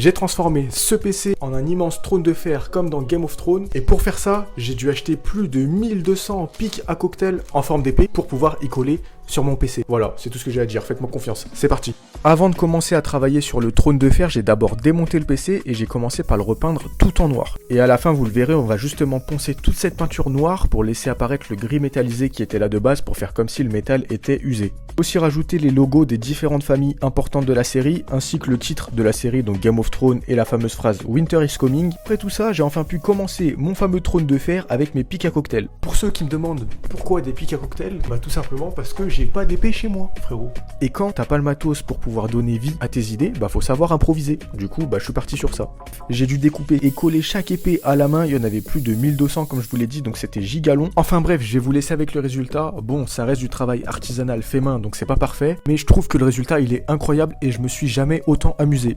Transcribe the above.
J'ai transformé ce PC en un immense trône de fer comme dans Game of Thrones. Et pour faire ça, j'ai dû acheter plus de 1200 pics à cocktail en forme d'épée pour pouvoir y coller sur mon PC. Voilà, c'est tout ce que j'ai à dire, faites-moi confiance, c'est parti. Avant de commencer à travailler sur le trône de fer, j'ai d'abord démonté le PC et j'ai commencé par le repeindre tout en noir. Et à la fin, vous le verrez, on va justement poncer toute cette peinture noire pour laisser apparaître le gris métallisé qui était là de base pour faire comme si le métal était usé. Aussi rajouter les logos des différentes familles importantes de la série, ainsi que le titre de la série, donc Game of Thrones et la fameuse phrase Winter is coming. Après tout ça, j'ai enfin pu commencer mon fameux trône de fer avec mes pics à cocktail. Pour ceux qui me demandent pourquoi des pics à cocktail, bah tout simplement parce que j'ai pas d'épée chez moi, frérot. Et quand t'as pas le matos pour pouvoir donner vie à tes idées, bah faut savoir improviser. Du coup, bah je suis parti sur ça. J'ai dû découper et coller chaque épée à la main, il y en avait plus de 1200 comme je vous l'ai dit, donc c'était giga long. Enfin bref, je vais vous laisser avec le résultat. Bon, ça reste du travail artisanal fait main, donc c'est pas parfait, mais je trouve que le résultat il est incroyable et je me suis jamais autant amusé.